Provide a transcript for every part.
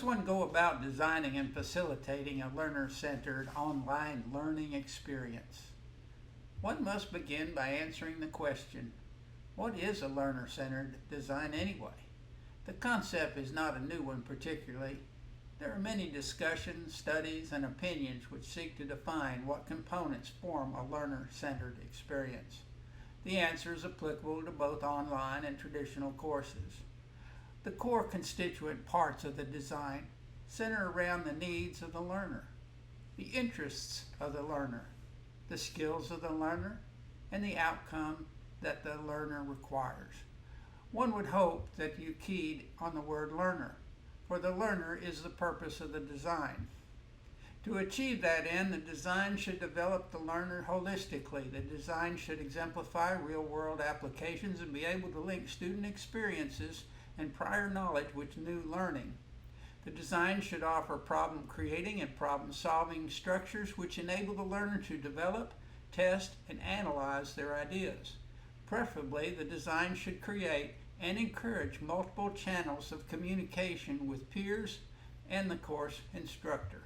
does one go about designing and facilitating a learner-centered online learning experience? One must begin by answering the question, what is a learner-centered design anyway? The concept is not a new one particularly. There are many discussions, studies, and opinions which seek to define what components form a learner-centered experience. The answer is applicable to both online and traditional courses. The core constituent parts of the design center around the needs of the learner, the interests of the learner, the skills of the learner, and the outcome that the learner requires. One would hope that you keyed on the word learner, for the learner is the purpose of the design. To achieve that end, the design should develop the learner holistically. The design should exemplify real-world applications and be able to link student experiences and prior knowledge with new learning. The design should offer problem-creating and problem-solving structures which enable the learner to develop, test, and analyze their ideas. Preferably, the design should create and encourage multiple channels of communication with peers and the course instructor.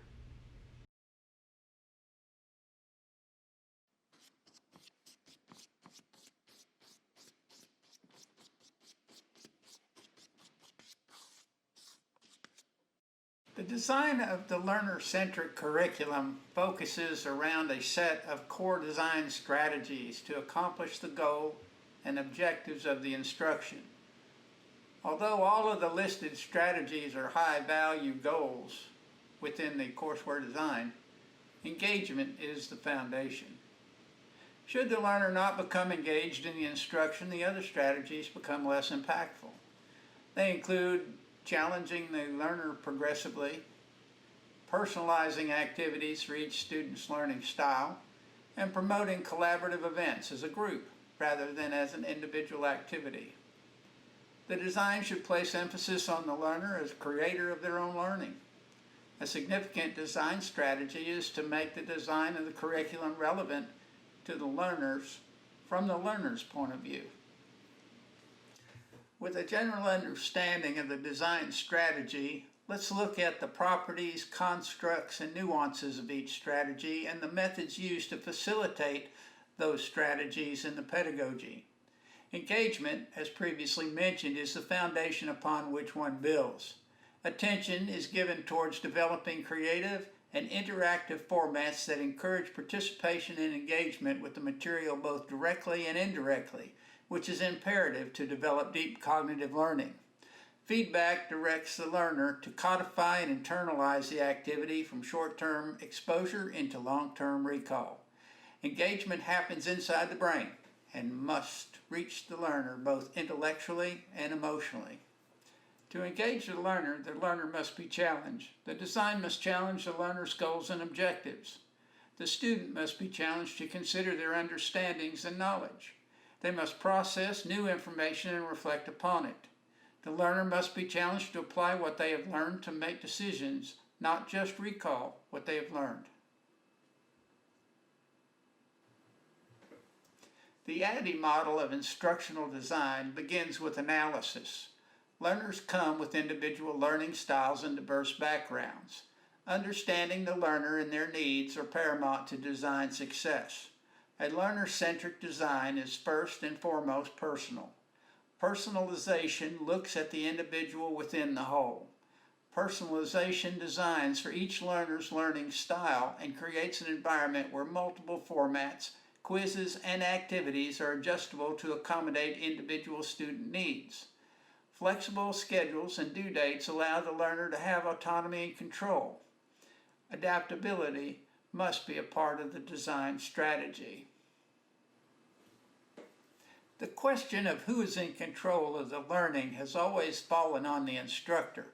The design of the learner-centric curriculum focuses around a set of core design strategies to accomplish the goal and objectives of the instruction. Although all of the listed strategies are high-value goals within the courseware design, engagement is the foundation. Should the learner not become engaged in the instruction, the other strategies become less impactful. They include challenging the learner progressively, personalizing activities for each student's learning style, and promoting collaborative events as a group rather than as an individual activity. The design should place emphasis on the learner as creator of their own learning. A significant design strategy is to make the design of the curriculum relevant to the learners from the learner's point of view. With a general understanding of the design strategy, let's look at the properties, constructs, and nuances of each strategy and the methods used to facilitate those strategies in the pedagogy. Engagement, as previously mentioned, is the foundation upon which one builds. Attention is given towards developing creative and interactive formats that encourage participation and engagement with the material both directly and indirectly, which is imperative to develop deep cognitive learning. Feedback directs the learner to codify and internalize the activity from short-term exposure into long-term recall. Engagement happens inside the brain and must reach the learner both intellectually and emotionally. To engage the learner must be challenged. The design must challenge the learner's goals and objectives. The student must be challenged to consider their understandings and knowledge. They must process new information and reflect upon it. The learner must be challenged to apply what they have learned to make decisions, not just recall what they have learned. The ADDIE model of instructional design begins with analysis. Learners come with individual learning styles and diverse backgrounds. Understanding the learner and their needs are paramount to design success. A learner-centric design is first and foremost personal. Personalization looks at the individual within the whole. Personalization designs for each learner's learning style and creates an environment where multiple formats, quizzes, and activities are adjustable to accommodate individual student needs. Flexible schedules and due dates allow the learner to have autonomy and control. Adaptability must be a part of the design strategy. The question of who is in control of the learning has always fallen on the instructor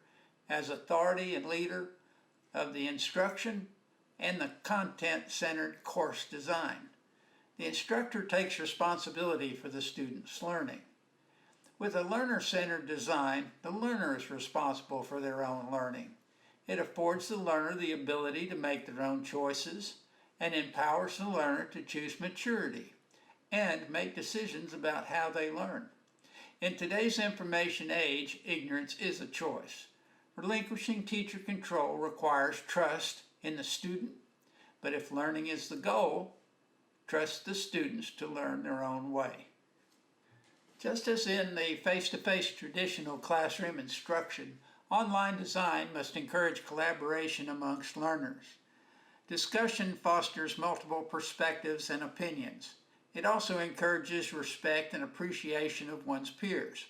as authority and leader of the instruction and the content-centered course design. The instructor takes responsibility for the student's learning. With a learner-centered design, the learner is responsible for their own learning. It affords the learner the ability to make their own choices and empowers the learner to choose maturity and make decisions about how they learn. In today's information age, ignorance is a choice. Relinquishing teacher control requires trust in the student, but if learning is the goal, trust the students to learn their own way. Just as in the face-to-face traditional classroom instruction, online design must encourage collaboration amongst learners. Discussion fosters multiple perspectives and opinions. It also encourages respect and appreciation of one's peers.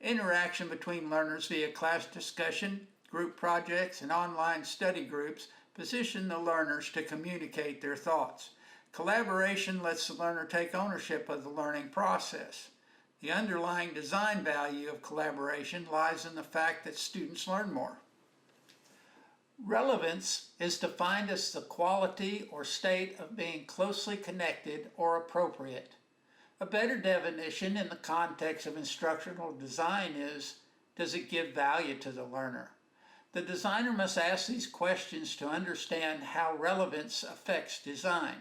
Interaction between learners via class discussion, group projects, and online study groups position the learners to communicate their thoughts. Collaboration lets the learner take ownership of the learning process. The underlying design value of collaboration lies in the fact that students learn more. Relevance is defined as the quality or state of being closely connected or appropriate. A better definition in the context of instructional design is, does it give value to the learner? The designer must ask these questions to understand how relevance affects design.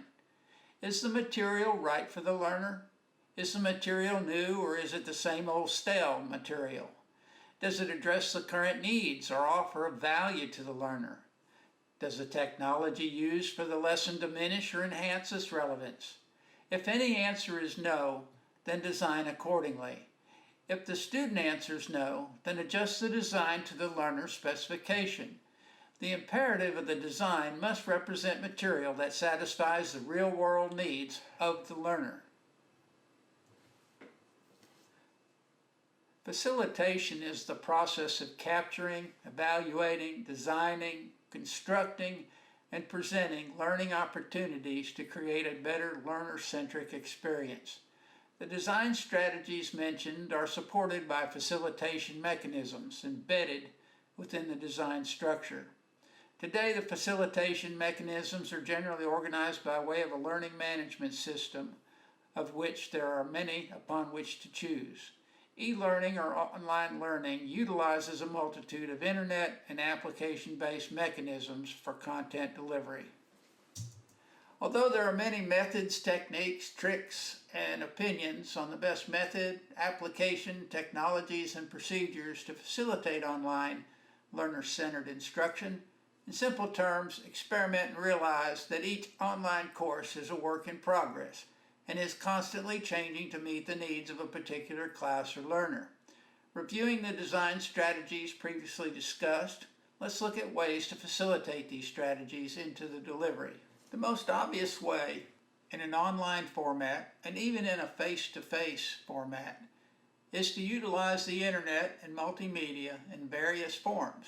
Is the material right for the learner? Is the material new, or is it the same old stale material? Does it address the current needs or offer a value to the learner? Does the technology used for the lesson diminish or enhance its relevance? If any answer is no, then design accordingly. If the student answers no, then adjust the design to the learner's specification. The imperative of the design must represent material that satisfies the real-world needs of the learner. Facilitation is the process of capturing, evaluating, designing, constructing, and presenting learning opportunities to create a better learner-centric experience. The design strategies mentioned are supported by facilitation mechanisms embedded within the design structure. Today, the facilitation mechanisms are generally organized by way of a learning management system, of which there are many upon which to choose. E-learning or online learning utilizes a multitude of internet and application-based mechanisms for content delivery. Although there are many methods, techniques, tricks, and opinions on the best method, application, technologies, and procedures to facilitate online learner-centered instruction, in simple terms, experiment and realize that each online course is a work in progress and is constantly changing to meet the needs of a particular class or learner. Reviewing the design strategies previously discussed, let's look at ways to facilitate these strategies into the delivery. The most obvious way in an online format, and even in a face-to-face format, is to utilize the internet and multimedia in various forms.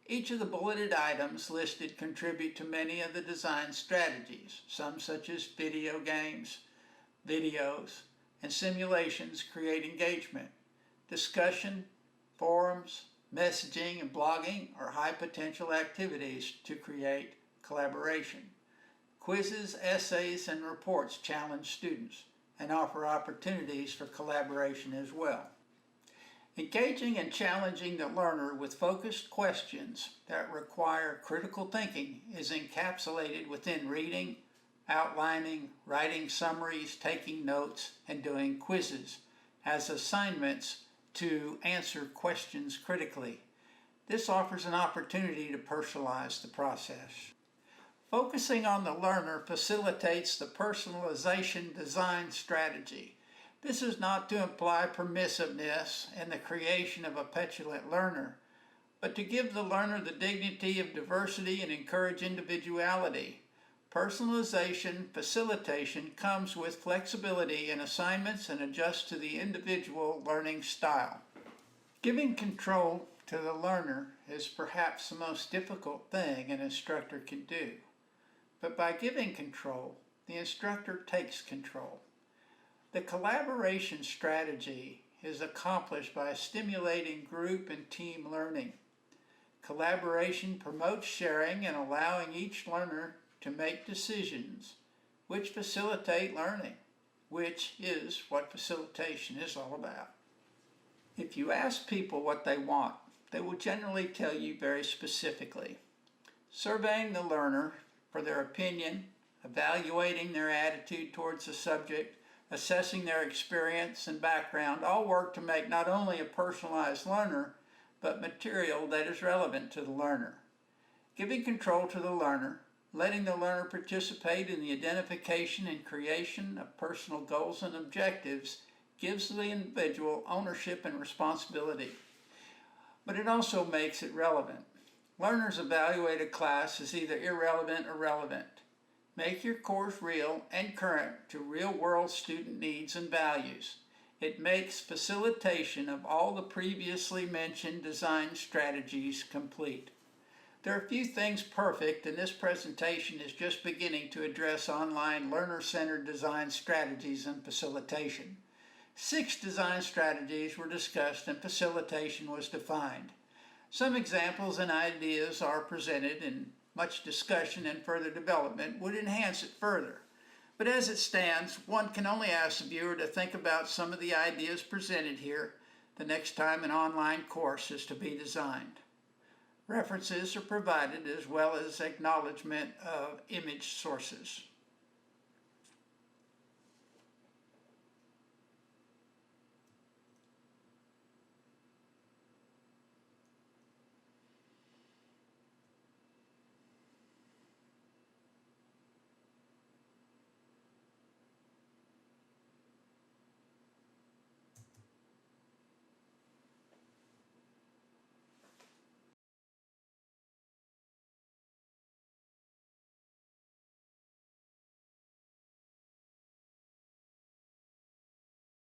Each of the bulleted items listed contribute to many of the design strategies. Some, such as video games, videos, and simulations, create engagement. Discussion, forums, messaging, and blogging are high potential activities to create collaboration. Quizzes, essays, and reports challenge students and offer opportunities for collaboration as well. Engaging and challenging the learner with focused questions that require critical thinking is encapsulated within reading, outlining, writing summaries, taking notes, and doing quizzes as assignments to answer questions critically. This offers an opportunity to personalize the process. Focusing on the learner facilitates the personalization design strategy. This is not to imply permissiveness and the creation of a petulant learner, but to give the learner the dignity of diversity and encourage individuality. Personalization facilitation comes with flexibility in assignments and adjusts to the individual learning style. Giving control to the learner is perhaps the most difficult thing an instructor can do. But by giving control, the instructor takes control. The collaboration strategy is accomplished by stimulating group and team learning. Collaboration promotes sharing and allowing each learner to make decisions which facilitate learning, which is what facilitation is all about. If you ask people what they want, they will generally tell you very specifically. Surveying the learner for their opinion, evaluating their attitude towards the subject, assessing their experience and background all work to make not only a personalized learner, but material that is relevant to the learner. Giving control to the learner, letting the learner participate in the identification and creation of personal goals and objectives gives the individual ownership and responsibility. But it also makes it relevant. Learners evaluate a class as either irrelevant or relevant. Make your course real and current to real-world student needs and values. It makes facilitation of all the previously mentioned design strategies complete. There are few things perfect, and this presentation is just beginning to address online learner-centered design strategies and facilitation. 6 design strategies were discussed and facilitation was defined. Some examples and ideas are presented, and much discussion and further development would enhance it further. But as it stands, one can only ask the viewer to think about some of the ideas presented here the next time an online course is to be designed. References are provided as well as acknowledgement of image sources.